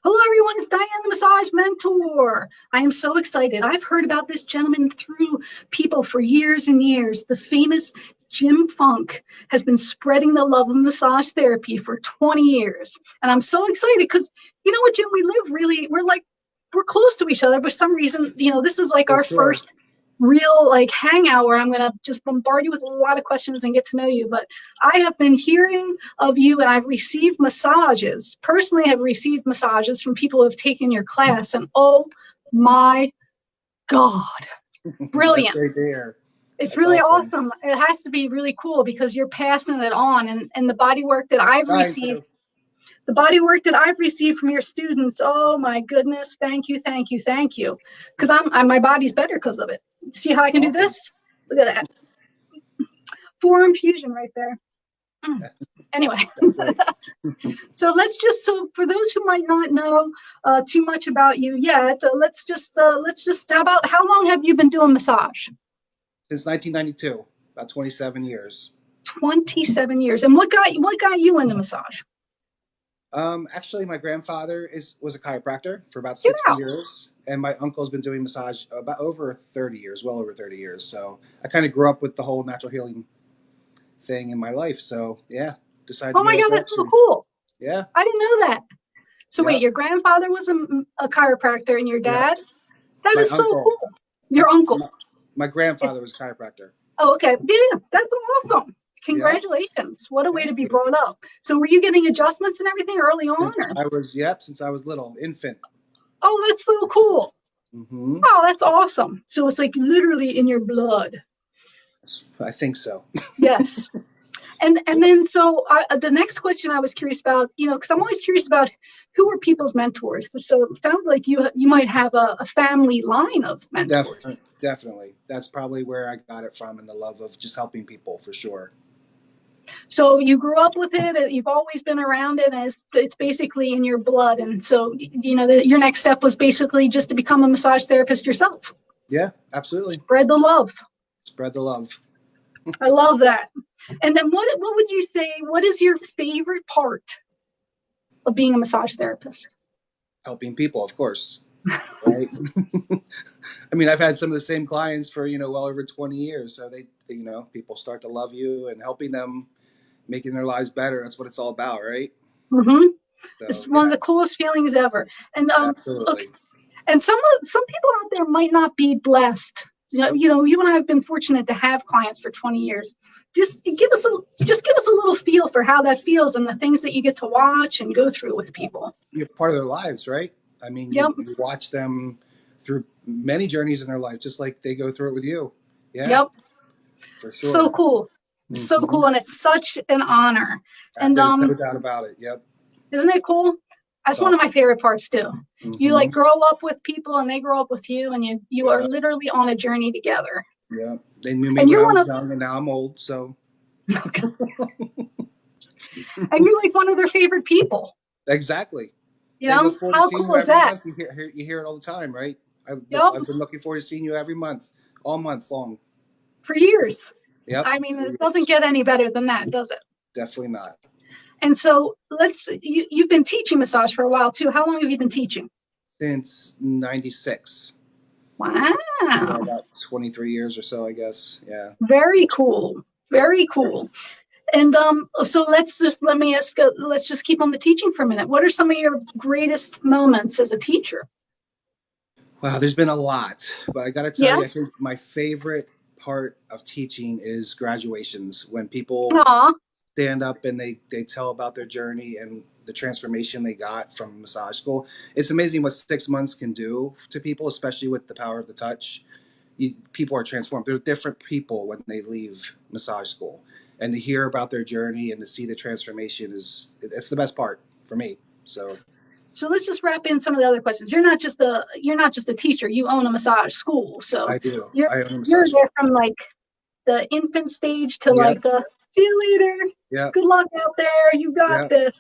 Hello, everyone. It's Diane, the Massage Mentor. I am so excited. I've heard about this gentleman through people for years and years. The famous Jim Funk has been spreading the love of massage therapy for 20 years. And I'm so excited because, you know what, Jim, we're close to each other. For some reason, this is like For our sure. first real hangout where I'm going to just bombard you with a lot of questions and get to know you. But I have been hearing of you, and I've received massages. Personally, I've received massages from people who have taken your class, and oh my God, That's brilliant. great to hear. It's That's really awesome. awesome. It has to be really cool because you're passing it on, and the body work that I've Trying received to. the body work that I've received from your students, oh my goodness, thank you, thank you, thank you. Because my body's better because of it. See how I can do Awesome. this? Look at that. Forearm fusion right there. Anyway, Definitely. so for those who might not know too much about you yet, how about how long have you been doing massage? Since 1992, about 27 years. 27 years. And what got you into massage? Actually, my grandfather was a chiropractor for about Get 60 out. years, and my uncle's been doing massage about over 30 years, well over 30 years. So I kind of grew up with the whole natural healing thing in my life. So yeah, decided to Oh go my that God, that's so direction. cool. Yeah, I didn't know that. So wait, yeah, your grandfather was a chiropractor and your yeah. dad? That My is so uncle, cool. my, Your uncle. my, my grandfather was a chiropractor. Oh, okay. Yeah, that's awesome. Yeah, Congratulations. What a way to thank be you. brought up. So were you getting adjustments and everything early on? Or? Since I was little, infant. Oh, that's so cool. Hmm. Oh, that's awesome. So it's like literally in your blood. I think so. Yes. And then the next question I was curious about, because I'm always curious about who were people's mentors. So it sounds like you might have a family line of mentors. Definitely. That's probably where I got it from, and the love of just helping people for sure. So you grew up with it. You've always been around it. And it's basically in your blood. And so, your next step was basically just to become a massage therapist yourself. Yeah, absolutely. Spread the love. Spread the love. I love that. And then what would you say? What is your favorite part of being a massage therapist? Helping people, of course. Right. I mean, I've had some of the same clients for well over 20 years. So people start to love you and helping them, making their lives better. That's what it's all about, right? Mm-hmm. It's So one of yeah, the coolest feelings ever. And okay, absolutely. and some people out there might not be blessed. You and I have been fortunate to have clients for 20 years. Just give us a little feel for how that feels and the things that you get to watch and go through with people. You're part of their lives, right? I mean, Yep. you watch them through many journeys in their life, just like they go through it with you. Yeah, Yep. for So sure. cool. So Hmm. cool. And it's such an honor. And There's no doubt about it. Yep, isn't it cool? it's That's one of my awesome. favorite parts too. You Hmm. grow up with people and they grow up with you, and you are Yeah, literally on a journey together. yeah. They knew me And when you're I one was of young, and now I'm old. So and you're like one of their favorite people. exactly, they look forward to How seeing cool you is every that? month. You hear it all the time, right? Yep. I've been looking forward to seeing you every month, all month long. For years. Yep, I mean, for it doesn't years. get any better than that, does it? Definitely not. And so you've been teaching massage for a while too. How long have you been teaching? Since '96. Yeah, Wow. about 23 years or so, I guess. Yeah. Very cool. Very cool. And so let's just keep on the teaching for a minute. What are some of your greatest moments as a teacher? Wow, there's been a lot, but I got to tell Yeah. you, I think my favorite part of teaching is graduations when people Aw. stand up and they tell about their journey and the transformation they got from massage school. It's amazing what 6 months can do to people, especially with the power of the touch. People are transformed. They're different people when they leave massage school, and to hear about their journey and to see the transformation it's the best part for me. So So let's just wrap in some of the other questions. You're not just a teacher. You own a massage school. So I do. you're I own a you're massage. there from like the infant stage to like Yep. the see you later. Yep. Good luck out there. You got Yep. this.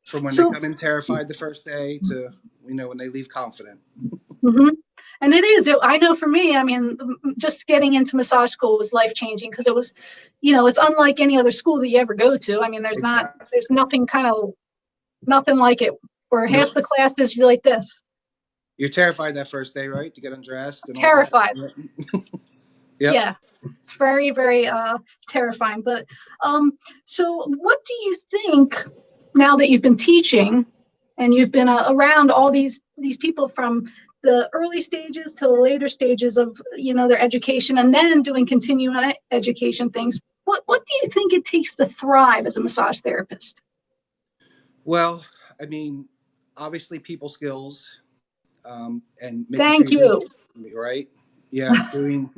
From when they So come in terrified the first day to when they leave confident. mhm. And it is. I know for me, I mean, just getting into massage school was life changing because it was, it's unlike any other school that you ever go to. I mean, Exactly. there's nothing like it where Nope. half the class is like this, You're terrified that first day, right? To get undressed and all that. terrified. Yep. Yeah, it's very, very terrifying. But so what do you think now that you've been teaching and you've been around all these people from the early stages to the later stages of their education and then doing continuing education things? What do you think it takes to thrive as a massage therapist? Well, I mean, obviously people skills, and making sure Thank you're you. doing right. Yeah, doing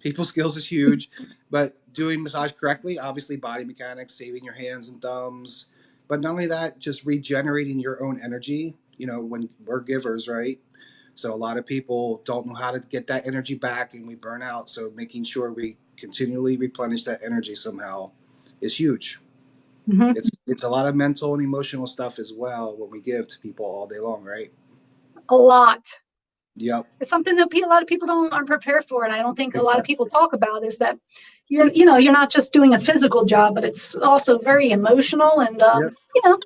people skills is huge, but doing massage correctly, obviously body mechanics, saving your hands and thumbs, but not only that, just regenerating your own energy. When we're givers, right? So a lot of people don't know how to get that energy back, and we burn out. So making sure we continually replenish that energy somehow is huge. Mm-hmm. It's a lot of mental and emotional stuff as well when we give to people all day long, right? A lot. Yep. It's something that a lot of people aren't prepared for, and I don't think a lot of Exactly. people talk about is that you're not just doing a physical job, but it's also very emotional, and Yep. you know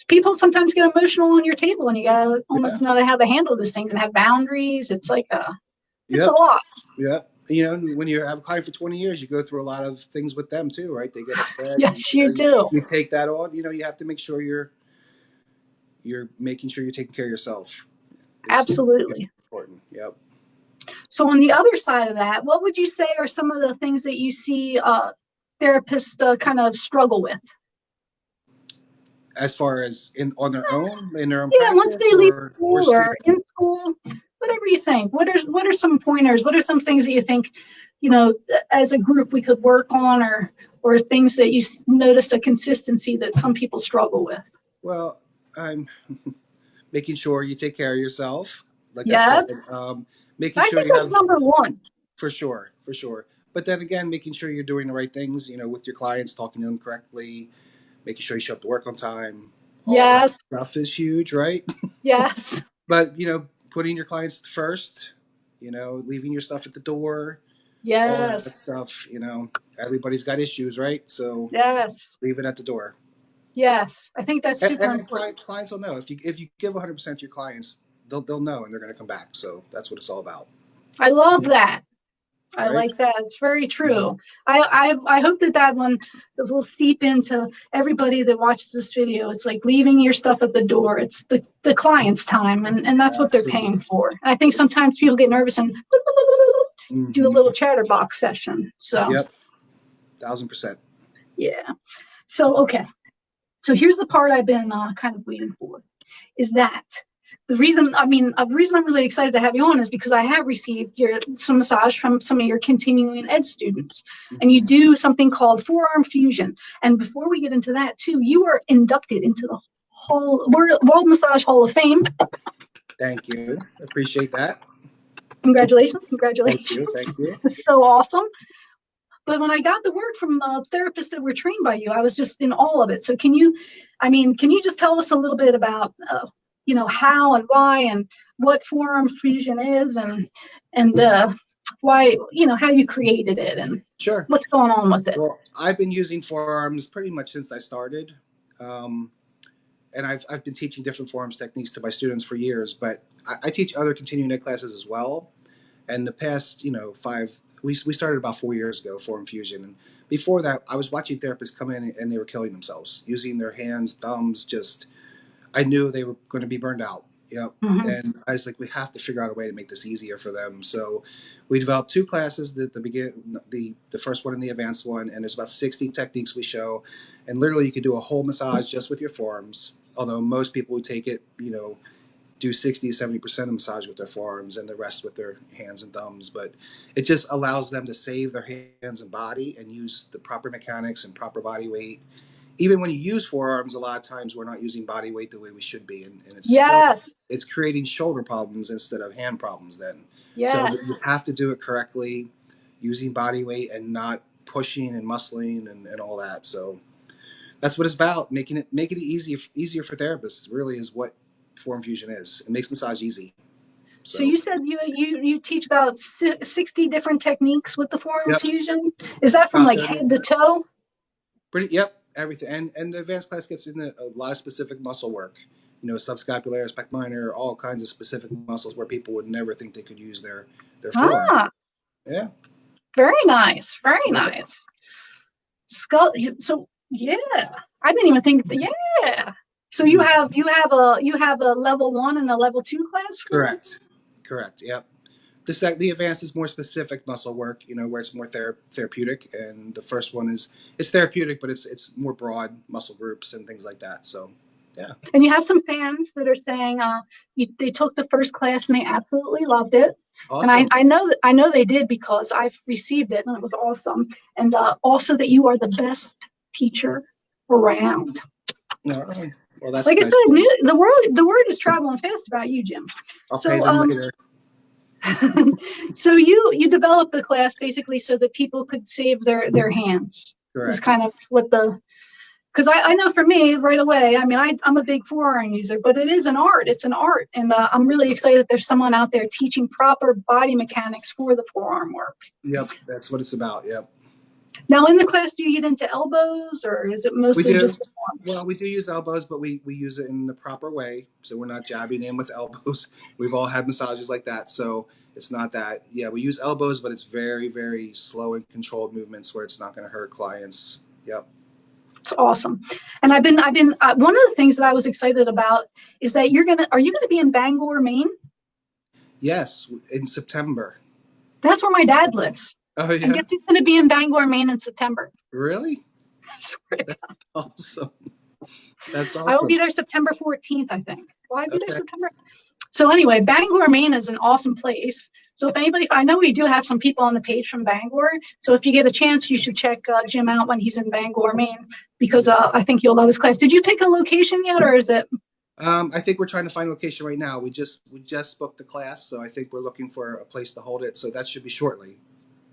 people sometimes get emotional on your table, and you gotta Yeah. almost know how to handle this thing and have boundaries. It's like it's a Yep. lot. Yep. When you have a client for 20 years, you go through a lot of things with them too, right? They get upset. Yes, you do. You take that on. You have to make sure you're making sure you're taking care of yourself. It's Absolutely. important. Yep. So on the other side of that, what would you say are some of the things that you see therapists kind of struggle with? As far as on their own, in their own Yeah, once practice, they leave or school or in students. school, whatever you think. What are some pointers? What are some things that you think, as a group we could work on, or things that you noticed a consistency that some people struggle with? Well, I'm making sure you take care of yourself. Like I said, Yes, making I sure think you that's have number one. for sure, for sure. But then again, making sure you're doing the right things, with your clients, talking to them correctly, making sure you show up to work on time. All that Yes, stuff is huge, right? yes, But putting your clients first, leaving your stuff at the door, all yes, that stuff. Everybody's got issues, right? So yes, leave it at the door. yes. I think that's super And important. clients will know if you give 100% to your clients, they'll know and they're going to come back. So that's what it's all about, I love that. I right? like that. It's very true. I hope that one will seep into everybody that watches this video. It's like leaving your stuff at the door. It's the client's time, and that's what they're paying Absolutely. for. And I think sometimes people get nervous and do a Hmm. little chatterbox session. So Yep. 1,000%. yeah. So okay. So here's the part I've been kind of waiting for. Is that the reason I'm really excited to have you on is because I have received some massage from some of your continuing ed students, and you Hmm. do something called forearm fusion. And before we get into that too, you are inducted into the World Massage Hall of Fame. Thank you. Appreciate that. Congratulations, Thank congratulations. you. Thank you. It's so awesome. But when I got the word from therapists that were trained by you, I was just in awe of it. So can you just tell us a little bit about, how and why and what forearm fusion is, and why, how you created it and Sure. what's going on with it? Well, I've been using forearms pretty much since I started. Um, and I've been teaching different forearms techniques to my students for years, but I teach other continuing ed classes as well. And the past, we started about 4 years ago, Forearm Fusion. And before that, I was watching therapists come in and they were killing themselves, using their hands, thumbs, just, I knew they were going to be burned out. Yep. Mm-hmm. And I was like, we have to figure out a way to make this easier for them. So we developed two classes, the first one and the advanced one, and there's about 60 techniques we show. And literally you can do a whole massage just with your forearms. Although most people would take it, do 60 to 70% of massage with their forearms and the rest with their hands and thumbs. But it just allows them to save their hands and body and use the proper mechanics and proper body weight. Even when you use forearms, a lot of times we're not using body weight the way we should be. And Yes, it's creating shoulder problems instead of hand problems then. So yes. you have to do it correctly, using body weight and not pushing and muscling and all that. So that's what it's about. Making it easier for therapists really is what Form Fusion is. It makes massage easy. So So you said you teach about 60 different techniques with the forearm yep, fusion. Is that from about like 30. head to toe? Pretty yep, everything. And the advanced class gets into a lot of specific muscle work, subscapularis, pec minor, all kinds of specific muscles where people would never think they could use their forearm. Ah, Yeah. very nice. Very Yeah. nice. So yeah, I didn't even think. Yeah. So you have a level 1 and a level 2 class for them? Correct. Yep. The advanced is more specific muscle work, where it's more therapeutic, and the first one is therapeutic, but it's more broad muscle groups and things like that. So, yeah. And you have some fans that are saying they took the first class and they absolutely loved it. Awesome. And I know they did because I've received it and it was awesome. And also that you are the best teacher around. No, well, that's like nice. I said, the word is traveling fast about you, Jim. I'll pay them later. So you developed the class basically so that people could save their hands. Correct. It's kind of what because I know for me right away, I mean, I'm a big forearm user, but it is an art. It's an art. And I'm really excited that there's someone out there teaching proper body mechanics for the forearm work. Yep, that's what it's about. Yep. Now, in the class, do you get into elbows or is it mostly just the forearms? Well, we do use elbows, but we use it in the proper way. So we're not jabbing in with elbows. We've all had massages like that. So it's not that. Yeah, we use elbows, but it's very, very slow and controlled movements where it's not going to hurt clients. Yep. It's awesome. And I've been one of the things that I was excited about is that are you gonna be in Bangor, Maine? Yes, in September. That's where my dad lives. Oh yeah. And guess he's gonna be in Bangor, Maine in September. Really? I swear to God. That's awesome. That's awesome. I will be there September 14th, I think. Will I be there September? So anyway, Bangor, Maine is an awesome place. So I know we do have some people on the page from Bangor. So if you get a chance, you should check Jim out when he's in Bangor, Maine, because I think you'll love his class. Did you pick a location yet, or is it? I think we're trying to find a location right now. We just booked the class, so I think we're looking for a place to hold it. So that should be shortly.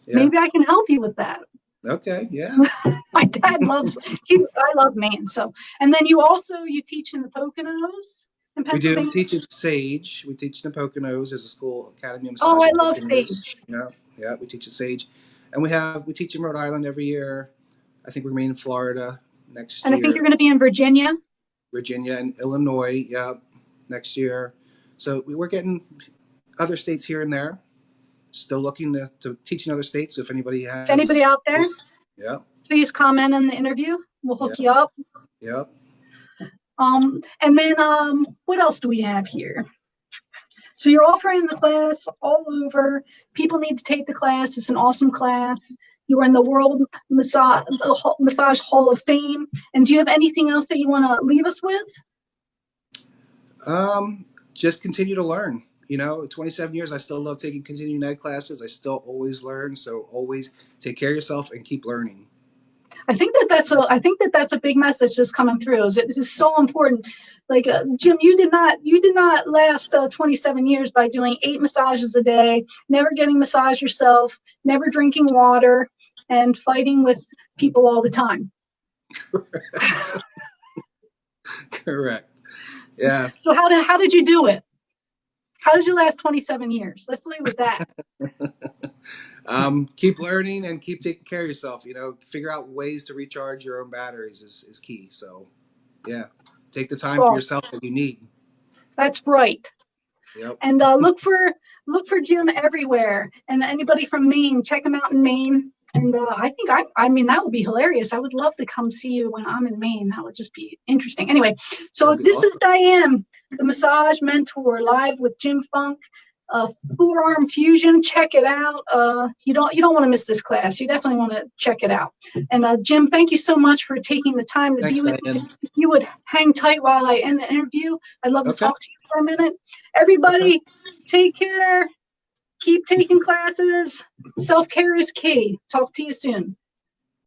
Yeah. Maybe I can help you with that. Okay, yeah. My dad I love Maine. So, and then you teach in the Poconos. We do. We teach at Sage. We teach in the Poconos. There's a school academy of massage. Oh, I love Sage. Yeah. We teach at Sage, and we teach in Rhode Island every year. I think we're going to be in Florida next year. And I think you're going to be in Virginia. Virginia and Illinois. Yeah, next year. So we're getting other states here and there. Still looking to teach in other states. So if anybody out there, yeah, please comment in the interview. We'll hook you up. Yep. And then what else do we have here? So you're offering the class all over. People need to take the class. It's an awesome class. You are in the World Massage Hall of Fame. And do you have anything else that you want to leave us with? Just continue to learn. 27 years, I still love taking continuing ed classes. I still always learn. So always take care of yourself and keep learning. I think that's a big message that's coming through. It is so important. Like Jim, you did not last 27 years by doing 8 massages a day, never getting massaged yourself, never drinking water, and fighting with people all the time. Correct. Yeah. So how did you do it? How did you last 27 years? Let's leave with that. Keep learning and keep taking care of yourself. Figure out ways to recharge your own batteries is key. So, yeah, take the time for yourself that you need. That's right. Yep. And look for Jim everywhere. And anybody from Maine, check him out in Maine. And I mean, that would be hilarious. I would love to come see you when I'm in Maine. That would just be interesting. Anyway, so this is Diane, the massage mentor, live with Jim Funk. Forearm Fusion, check it out. You don't want to miss this class. You definitely want to check it out. And Jim, thank you so much for taking the time to be with me. If you would hang tight while I end the interview, I'd love to talk to you for a minute. Everybody, take care. Keep taking classes. Self-care is key. Talk to you soon.